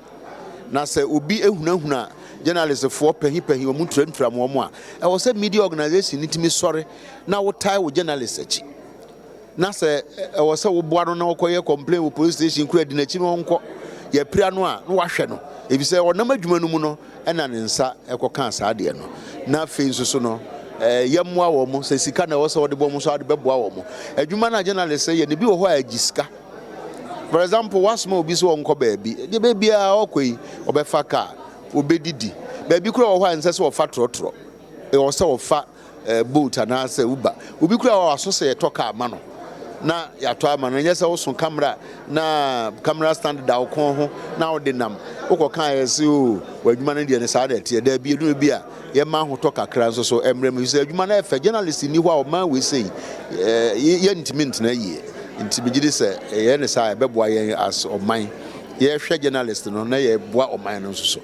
na sɛ obi ehunahuna journalist fo pahi ɔmo nturantura mo ɔmo a ɛwɔ sɛ media organization nitimi sɔre na wo tie wo journalist akyi na sɛ ɛwɔ sɛ wo boa no na wokɔyɛ complain wo police station kura di n'akyi no nkɔ yɛ pira no a na wahwɛ no ebisɛ ɔnam adwuma no mu no ɛna ne nsa ɛkɔka saa deɛ no na afei nso so no yɛmmoa wɔ mo sɛ sika na ɛwɔ sɛ wɔde bɔ mo so ade bɛboa wɔ mo adwuma na journalist yɛ ne bi wɔ hɔ a agyi sika. For example, what's more be so on baby? The baby are okay, or be faka, or be didi. Baby crow and says or fat trotro. It was so fat boat and answer Uber. Ubi crow also say a talker mano. Na ya man, and yes, also camera, na camera stand down con now the num. Oko can you where you manage the side there be a beer. Your man who talk a crowd so emblem. You say, you man, if a journalist in you, our man we say, yent mint na ye. Nti bigidi sɛ ɛyɛ ne saa ɛbɛboa yɛn as ɔman yɛhwɛ journalist no na yɛboa ɔman no nso so.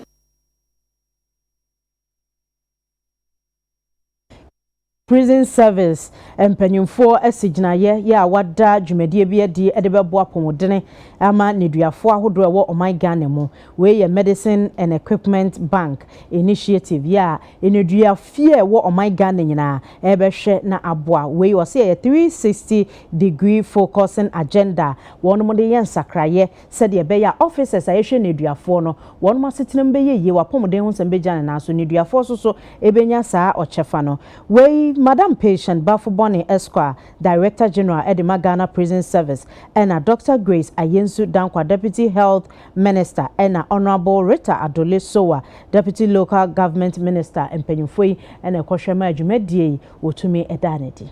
Prison service mpanyinfo asigyinaye ye a wada dwumadie bi adi de bɛboa pomodene ama neduafo ahodo ɛwɔ ɔman Ghana mu we ye medicine and equipment bank initiative ya neduafie ɛwɔ ɔman Ghana nyina ɛbɛhwɛ na aboa we ɔse ye 360-degree focusing agenda wɔn mo de yɛn sakraye sɛ de ɛbɛya officers a yɛhwɛ neduafo no wɔn mo asetenam bɛyɛ yie wa pomodene ho nsɛm bɛgya na so neduafo so ɛbɛnya saa ɔkyɛfa no we Madam Patient Bafuboni Esquire, Director General Edema Ghana Prison Service, and Dr. Grace Ayensu Dankwa, Deputy Health Minister, and Honorable Rita Adole Sowa, Deputy Local Government Minister, and Penyufui, and a Koshema Jumedi, Utumi Edaneti.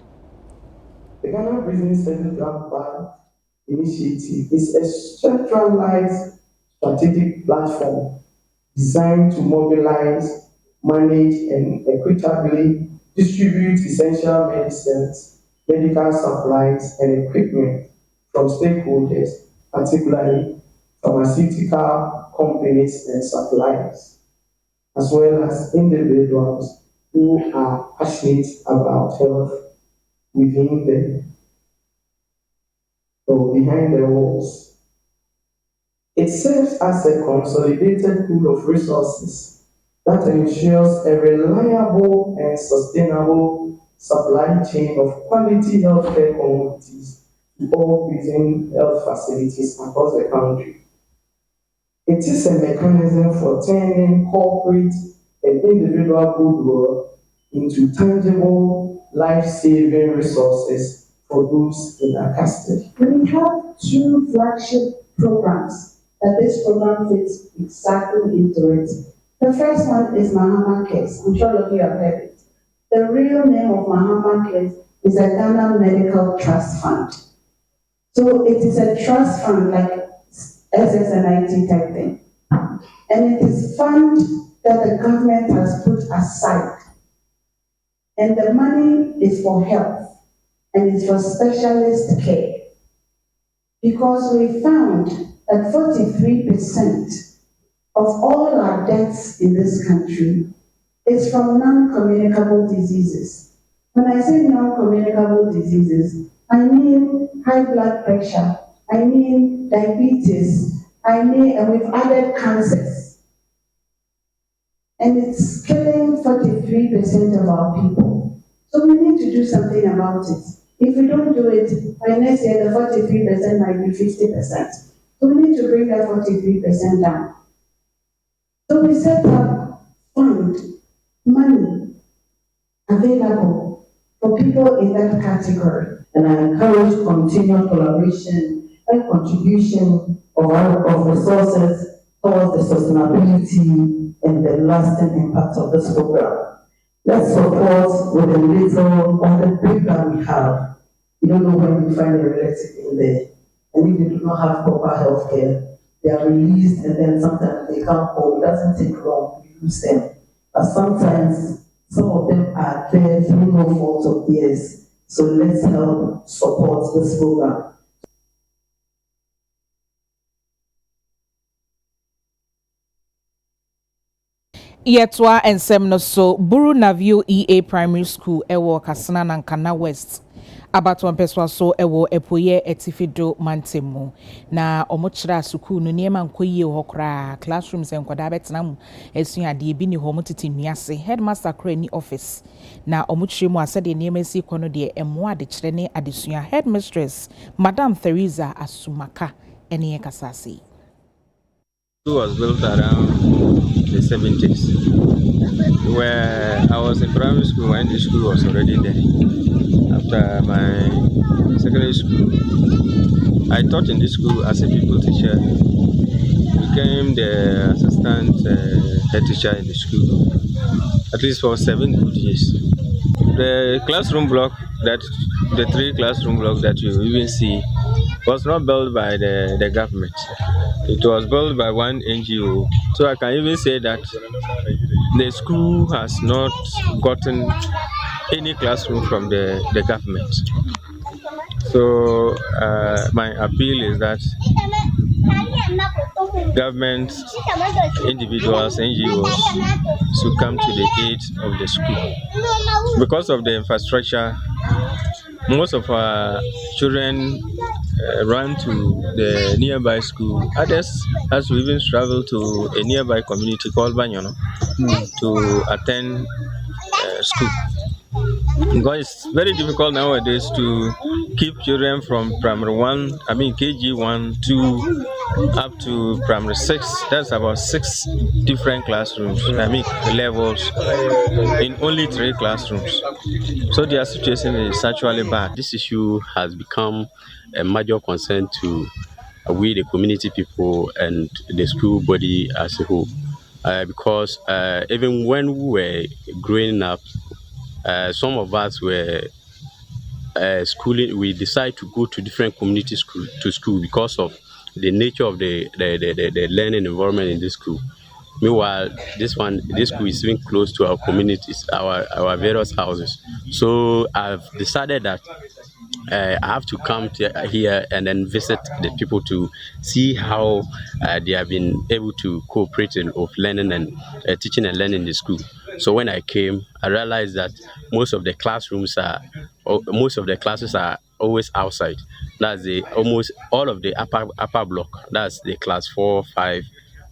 The Ghana Prison Service Bank initiative is a centralized strategic platform designed to mobilize, manage, and equitably distribute essential medicines, medical supplies, and equipment from stakeholders, particularly pharmaceutical companies and suppliers, as well as individuals who are passionate about health within or behind the walls. It serves as a consolidated pool of resources that ensures a reliable and sustainable supply chain of quality healthcare commodities to all prison health facilities across the country. It is a mechanism for turning corporate and individual goodwill into tangible, life-saving resources for those in our custody. We have two flagship programs that this program fits exactly into it. The first one is Mahama Cares. I'm sure all of you have heard it. The real name of Mahama Cares is a Ghana Medical Trust Fund. So it is a trust fund like SSNIT type thing. And it is fund that the government has put aside. And the money is for health and it's for specialist care. Because we found that 43% of all our deaths in this country is from non-communicable diseases. When I say non-communicable diseases, I mean high blood pressure, I mean diabetes, and we've added cancers. And it's killing 43% of our people. So we need to do something about it. If we don't do it, by next year the 43% might be 50%. So we need to bring that 43% down. So we set up fund, money available for people in that category. And I encourage continued collaboration and contribution of resources towards the sustainability and the lasting impact of this program. Let's support with the little or the big that we have. You don't know when you find a relative in there. And if you do not have proper health care, they are released and then sometimes they come home. It doesn't take long, you lose them. But sometimes some of them are there through no fault of theirs. So let's help support this program. Yetwa ensem no so Buru Navio EA Primary School ewo Kasana Nankana West abato mpeswa so ewo epoye etifido mantemu na omochira school no niema nkoyie hokra classrooms enkwada betena mu esua de bi ni ho motiti nuase headmaster kra ni office na omochire mu asede niema si kono de emo ade kire ne adesua headmistress Madam Theresa Asumaka ene kasasi. School was built around the 70s, where I was in primary school when the school was already there. After my secondary school, I taught in this school as a pupil teacher, became the assistant head teacher in the school, at least for 7 good years. The classroom block, the 3 classroom blocks that you even see, was not built by the government. It was built by one NGO. So I can even say that the school has not gotten any classroom from the government. So my appeal is that government, individuals, NGOs should come to the aid of the school. Because of the infrastructure, most of our children run to the nearby school. Others has to even travel to a nearby community called Banyono to attend school. Because it's very difficult nowadays to keep children from primary 1, KG 1, 2, up to primary 6. That's about 6 different classrooms, levels, in only 3 classrooms. So their situation is actually bad. This issue has become a major concern to we, the community people, and the school body as a whole. Because even when we were growing up, some of us were schooling. We decided to go to different community school because of the nature of the learning environment in this school. Meanwhile, this school is even close to our communities, our various houses. So I've decided that I have to come here and then visit the people to see how they have been able to cooperate of learning and teaching and learning in the school. So when I came, I realized that most of the classes are always outside. That's almost all of the upper block. That's the class 4, 5,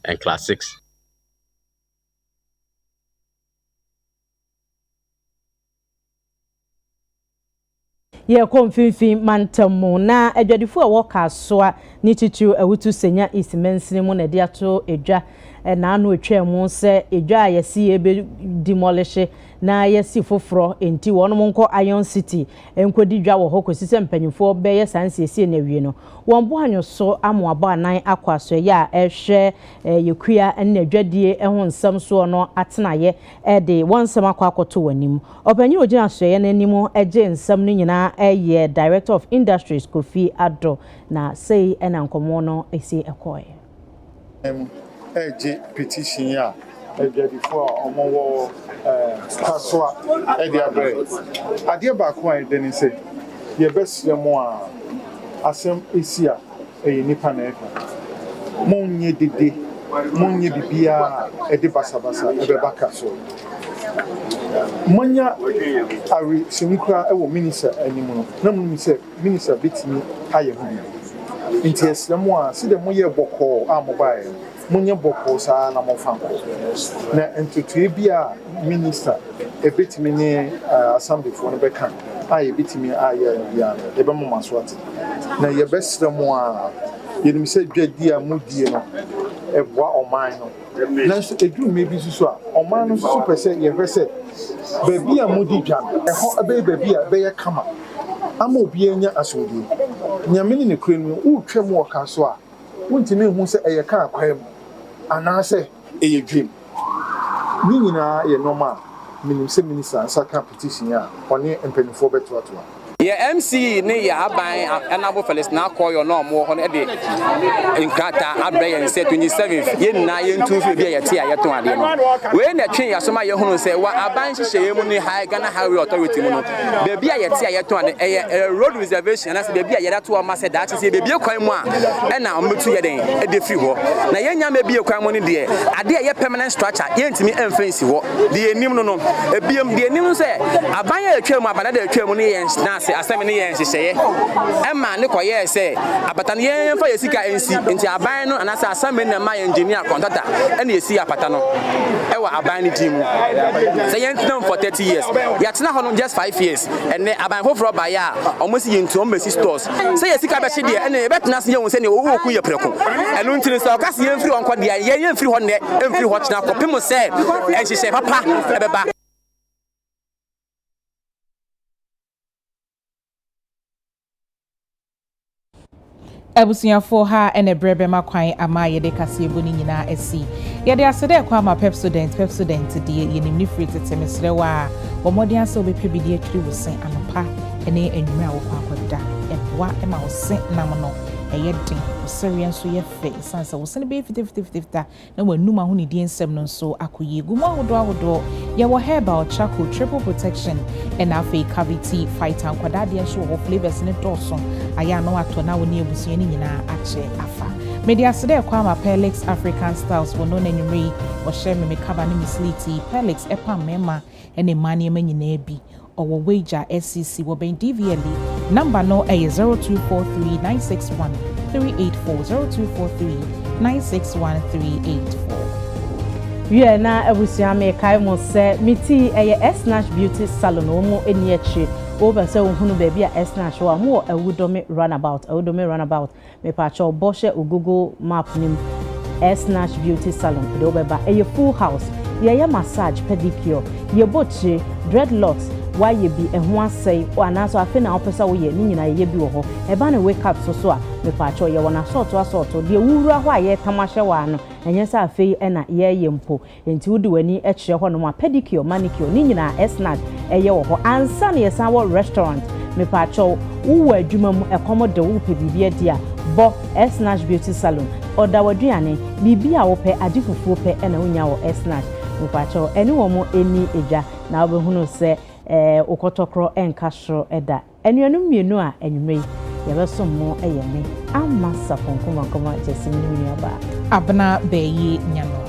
and class 6. Ye konfinfin mantamu na adwadifo a woka soa ni chichu awutu senya isimensin mu na de ato edwa na anu etwemu se edwa yesi ebe demolish na yesi foforo enti wonum nko Iron City enkodi dwa wo hokosi se mpanyimfo be ye sanse esi na wie no wonbo anyoso amoabo anan akwaso ya ehwe yekua na adwadie eho nsam so no atenaye de wonsam akwakoto wanim opanyi ogina soye na nimu eje nsam no nyina eye Director of Industries Kofi Ado na sei ena nkomo no esi ekoye eje petition ya before omowo kaswa edi abre ade ba ko an de ni se ye besle mo a asem esia nipa na eka monye dede monye bibia edi basabasa ebe bakaso manya ari simukra ewo minister animu na mu se minister betimi aye hu nti eslemo a se de moye boko a mobile munye boko sa na mofanko na entutu bia minister ebetimi ne assembly for no beka aye betimi aye bia ebe mo maswati na ye beslemo a yenim se dwadi a mudie no eboa oman no na so edu mebi susu a oman no susu pese ye pese baby a mudi dwan eho baby a be ye kama ama obi anya asodi nyamini ne krenu utwem wo ka so a wontimi hu se eye ka akwam anase eye dwem ni nyina ye normal minim se minister ansaka petition a one empanifo beto ato ye MC ne ya aban enabo Felix na akoyo no mo ho ne de nkata abrayen se 27 ye na ye ntufu bia ye te ayeton ade no we na twen ya soma ye hunu se wa aban hihye mu ne high Ghana Highway Authority mu no be bia ye te ayeton ade road reservation na se be bia ye dato o ma se da se be bia kwan mu a na ometu ye den e de free ho na ye nya ma bia kwan mu ne de ade ye permanent structure ye ntimi emfensi ho de enim no no ebiem de enim se aban ye atwa mu abana da atwa mu ne ye na asem ne yen hyehyeye ema ne koye se apata ne yen fa yesika ensi enti aban no anasa asem ne ma engineer contractor ene yesi apata no ewa aban ne team se yen tena for 30 years ya tena ho no just 5 years ene aban foforo ba ya omosi yentu omesi stores se yesika be hye de ene e betena se yen se ne wo ku ye preko eno ntini se okase yen free onko de yen free ho ne free ho tena kopim se enhyehye papa ebeba Abusuafo ha ene brebe makwan ama yede kasebo ni nyina esi yede asede kwa ma Pepsodent de yenim ni free tetemesre wa omodian se obepɛ bi de atwiri wosen anopa ene enwura wo kwakoda ebwa ema wosen nam no eyedin oserian so ye fe sansa wosen be fita na wanuma ho ni di ensem no so akoye gumo ahodo ye wo herbal charcoal triple protection and afi cavity fighter kwada de enso wo flavors ne dɔso aya no ato na woni ebusu ni nyina ache afa media sede kwa ma Pelix African styles wono na nyumri wo share me kaba ni misliti Pelix epa mema ene mani ma nyina bi owo wager SCC wo ben DVL number no a 0243961384 0243961384 we na abusia me kai mo se miti Snash Beauty Salon omo eni echi over se hunu baby Snash wa mo awudome runabout me pa cho boshe Google map nim Snash Beauty Salon de obeba full house ye massage pedicure ye bochi dreadlocks why ye be ehho asai o anaso afi na opesa wo ye ni nyina ye bi wo ho e ba na wake up so a me pa cho ye wona sort de wura ho aye tamahye wa no enye sa afi e na ye mpo enti wudi wani e kire ho no ma pedicure manicure ni nyina Snash eye wo ho ansa na ye san wo restaurant me pa cho wo adwuma mu ekomode wo pe bibia dia bo Snash Beauty Salon oda waduane bibia wo pe ajifufu pe e na wonya wo Snash me pa cho eni wo mo eni eja na obehunu se okotokro enkasro eda enuanu mienu a enwumei yebesomo eyeme ama safonko mankoma jesim ni aba abna beyi nyano